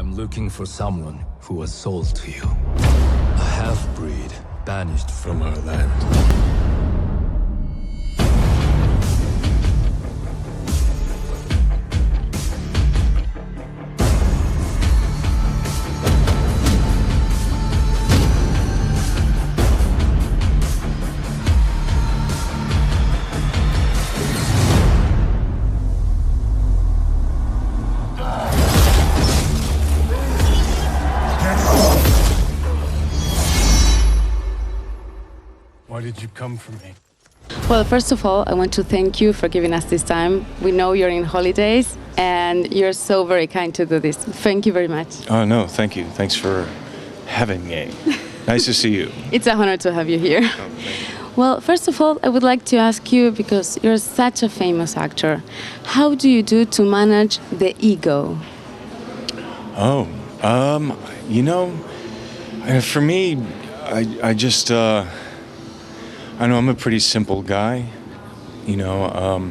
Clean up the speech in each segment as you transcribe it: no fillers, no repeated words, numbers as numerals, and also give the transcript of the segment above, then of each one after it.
I'm looking for someone who was sold to you. A half-breed banished from our land. Why did you come for me? Well, first of all, I want to thank you for giving us this time. We know you're in holidays, and you're so very kind to do this. Thank you very much. Oh, no, thank you. Thanks for having me. Nice to see you. It's an honor to have you here. Oh, well, first of all, I would like to ask you, because you're such a famous actor, how do you do to manage the ego? Oh, you know, for me, I just, I know I'm a pretty simple guy. Ever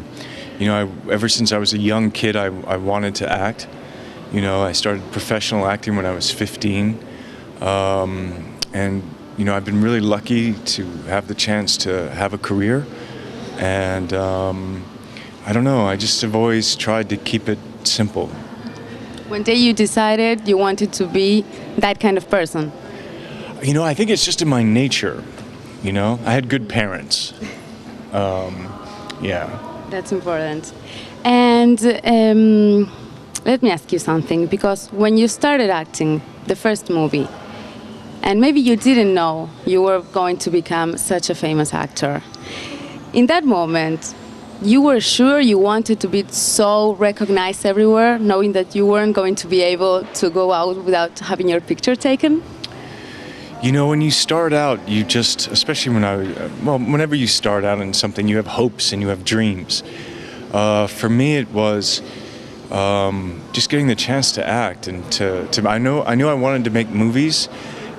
since I was a young kid, I wanted to act. I started professional acting when I was 15. And I've been really lucky to have the chance to have a career. And I don't know, I just have always tried to keep it simple. One day you decided you wanted to be that kind of person. I think it's just in my nature. I had good parents. Yeah. That's important. And let me ask you something, because when you started acting, the first movie, and maybe you didn't know you were going to become such a famous actor, in that moment, you were sure you wanted to be so recognized everywhere, knowing that you weren't going to be able to go out without having your picture taken? When you start out, you just, especially whenever you start out in something, you have hopes and you have dreams. For me, it was just getting the chance to act, and I knew I wanted to make movies,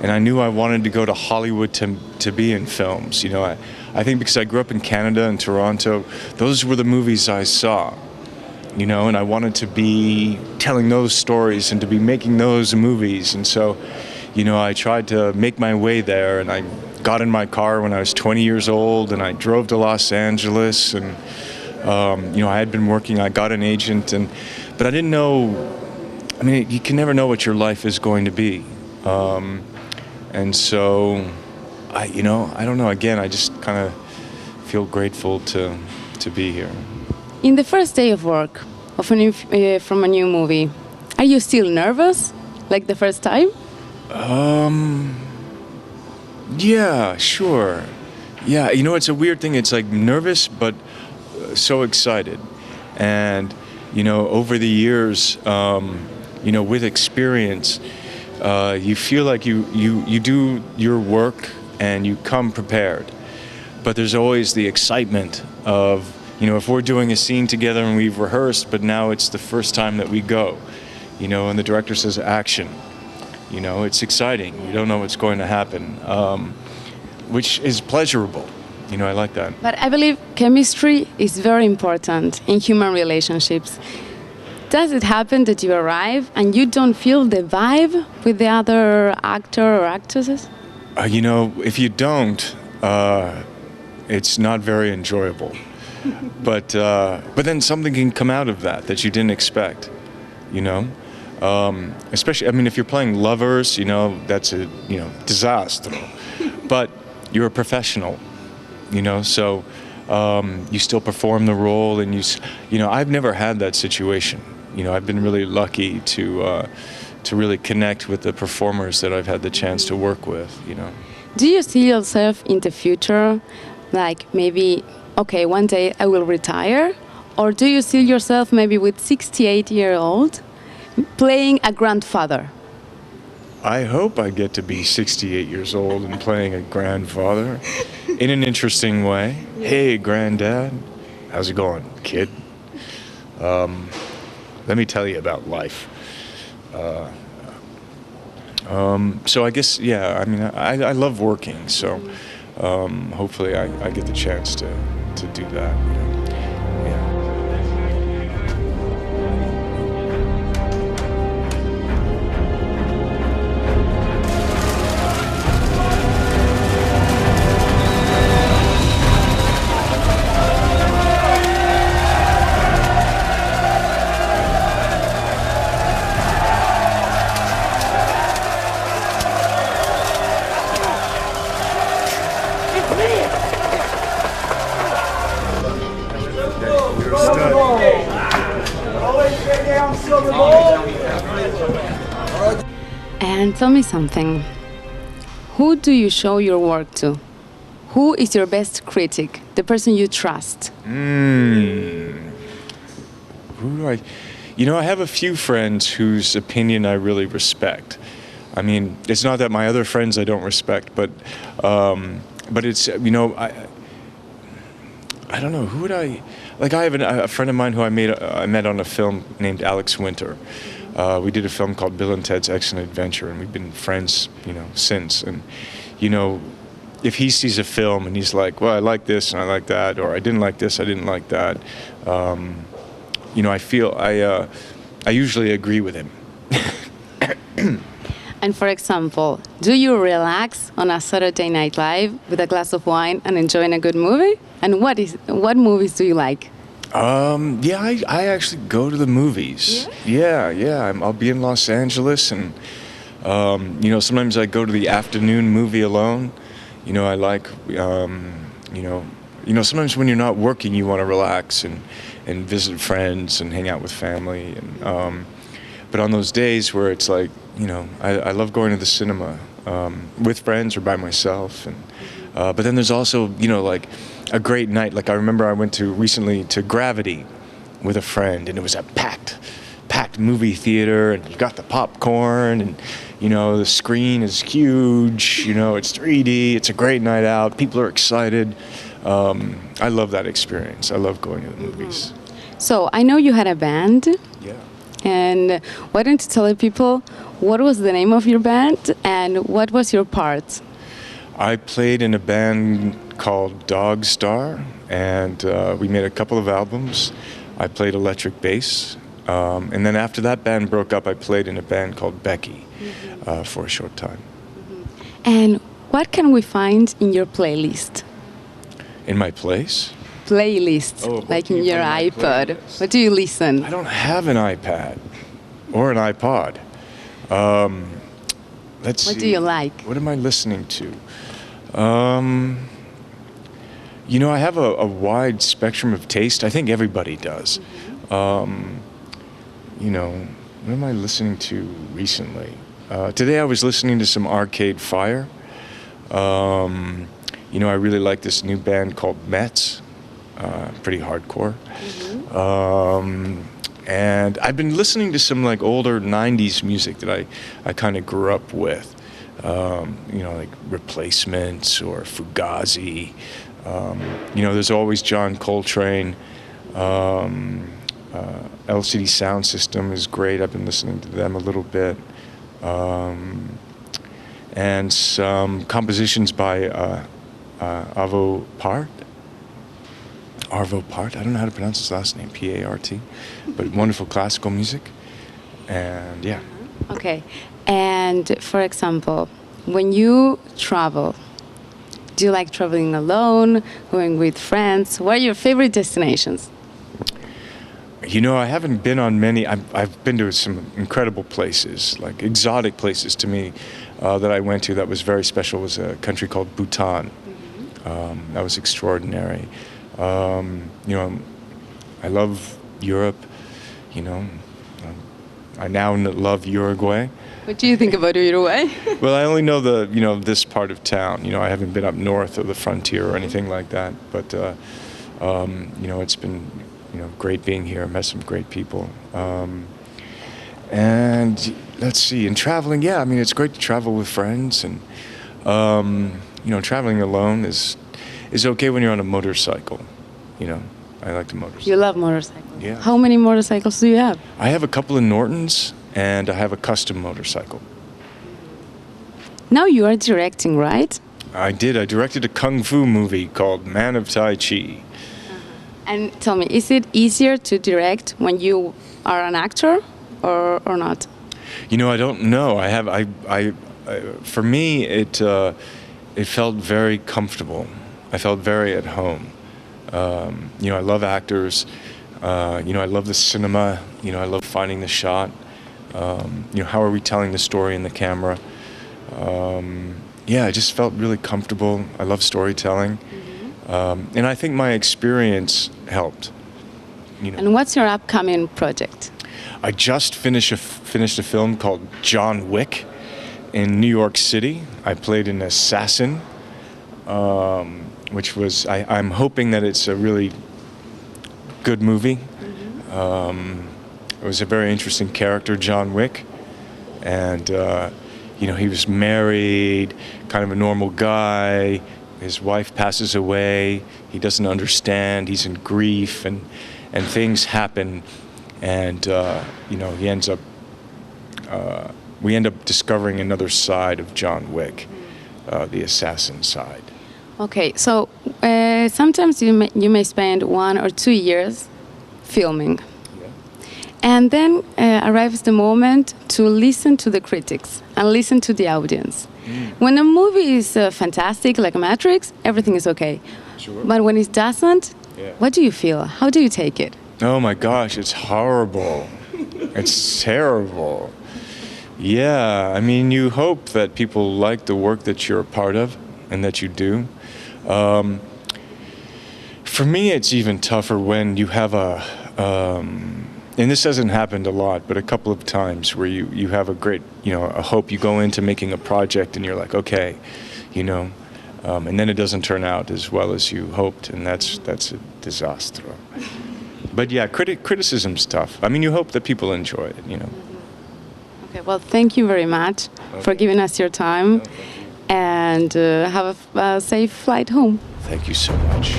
and I knew I wanted to go to Hollywood to be in films. I think because I grew up in Canada and Toronto, those were the movies I saw. And I wanted to be telling those stories and to be making those movies, and so. I tried to make my way there, and I got in my car when I was 20 years old, and I drove to Los Angeles, and I had been working. I got an agent, but I didn't know. I mean, you can never know what your life is going to be, and so I don't know. Again, I just kind of feel grateful to be here. In the first day of work from a new movie, are you still nervous, like the first time? Yeah, sure. Yeah, it's a weird thing. It's like nervous, but so excited. And, over the years, with experience, you feel like you do your work and you come prepared. But there's always the excitement of, if we're doing a scene together and we've rehearsed, but now it's the first time that we go, and the director says action. It's exciting. You don't know what's going to happen, which is pleasurable. I like that. But I believe chemistry is very important in human relationships. Does it happen that you arrive and you don't feel the vibe with the other actor or actresses? If you don't, it's not very enjoyable. But then something can come out of that you didn't expect. Especially, if you're playing lovers, that's a, disaster. But you're a professional, so you still perform the role, and I've never had that situation. I've been really lucky to really connect with the performers that I've had the chance to work with. Do you see yourself in the future, like maybe, okay, one day I will retire, or do you see yourself maybe with 68-year-old? Playing a grandfather? I hope I get to be 68 years old and playing a grandfather in an interesting way. Hey, granddad, how's it going, kid? Let me tell you about life. So I guess, yeah, I love working, so hopefully I get the chance to do that. Yeah. And tell me something. Who do you show your work to? Who is your best critic? The person you trust? Who do I... I have a few friends whose opinion I really respect. I mean, it's not that my other friends I don't respect, but it's, I don't know, who would I... Like, I have a friend of mine who I met on a film named Alex Winter. We did a film called Bill and Ted's Excellent Adventure, and we've been friends, since. And, if he sees a film and he's like, well, I like this and I like that, or I didn't like this, I didn't like that, I feel I usually agree with him. And for example, do you relax on a Saturday Night Live with a glass of wine and enjoying a good movie? And what movies do you like? Yeah, I actually go to the movies. Yeah. I'll be in Los Angeles, and sometimes I go to the afternoon movie alone. I like, sometimes when you're not working, you want to relax and visit friends and hang out with family. And but on those days where it's like, I love going to the cinema with friends or by myself. And but then there's also, like a great night. Like I remember I went recently to Gravity with a friend, and it was a packed movie theater, and you got the popcorn, and the screen is huge, it's 3D, it's a great night out, people are excited. I love that experience. I love going to the movies. So I know you had a band. Yeah. And why don't you tell the people what was the name of your band and what was your part? I played in a band called Dog Star, and we made a couple of albums. I played electric bass. And then after that band broke up, I played in a band called Becky for a short time. And what can we find in your playlist? In my place? Playlist, like in your iPod. What do you listen? I don't have an iPad or an iPod. Let's see. What do you like? What am I listening to? I have a wide spectrum of taste. I think everybody does. What am I listening to recently? Today I was listening to some Arcade Fire. I really like this new band called Mets. Pretty hardcore. And I've been listening to some like older 90s music that I kind of grew up with. Like Replacements or Fugazi. There's always John Coltrane. LCD Sound System is great. I've been listening to them a little bit. And some compositions by Arvo Part. I don't know how to pronounce his last name, P-A-R-T. But wonderful classical music. And yeah. Okay. And for example, when you travel, do you like traveling alone, going with friends? What are your favorite destinations? I haven't been on many. I've been to some incredible places, like exotic places to me, that I went to that was very special. Was a country called Bhutan. That was extraordinary. I love Europe. I now love Uruguay. What do you think about Uruguay? Well, I only know this part of town. I haven't been up north of the frontier or anything like that. But it's been great being here. I met some great people. And let's see, and traveling, it's great to travel with friends, and traveling alone is okay when you're on a motorcycle. I like the motorcycle. You love motorcycles. Yeah. How many motorcycles do you have? I have a couple of Nortons, and I have a custom motorcycle. Now you are directing, right? I did. I directed a kung fu movie called Man of Tai Chi. And tell me, is it easier to direct when you are an actor or not? I don't know. For me, it felt very comfortable. I felt very at home. I love actors. I love the cinema. I love finding the shot. How are we telling the story in the camera? I just felt really comfortable. I love storytelling. And I think my experience helped. And what's your upcoming project? I just finished a film called John Wick. in New York City. I played an assassin, which was, I'm hoping that it's a really good movie. It was a very interesting character, John Wick. And, he was married, kind of a normal guy. His wife passes away. He doesn't understand. He's in grief, and things happen. And, he ends up, we end up discovering another side of John Wick, the assassin side. Okay, so sometimes you may spend 1 or 2 years filming. And then arrives the moment to listen to the critics and listen to the audience. When a movie is fantastic, like Matrix, everything is okay. Sure. But when it doesn't, what do you feel? How do you take it? Oh my gosh, it's horrible. It's terrible. Yeah, I mean, you hope that people like the work that you're a part of and that you do. For me, it's even tougher when you have and this hasn't happened a lot, but a couple of times where you have a great, a hope. You go into making a project and you're like, okay, and then it doesn't turn out as well as you hoped, and that's a disaster. But yeah, criticism's tough. I mean, you hope that people enjoy it, Okay, well, thank you very much for giving us your time, and have a safe flight home. Thank you so much.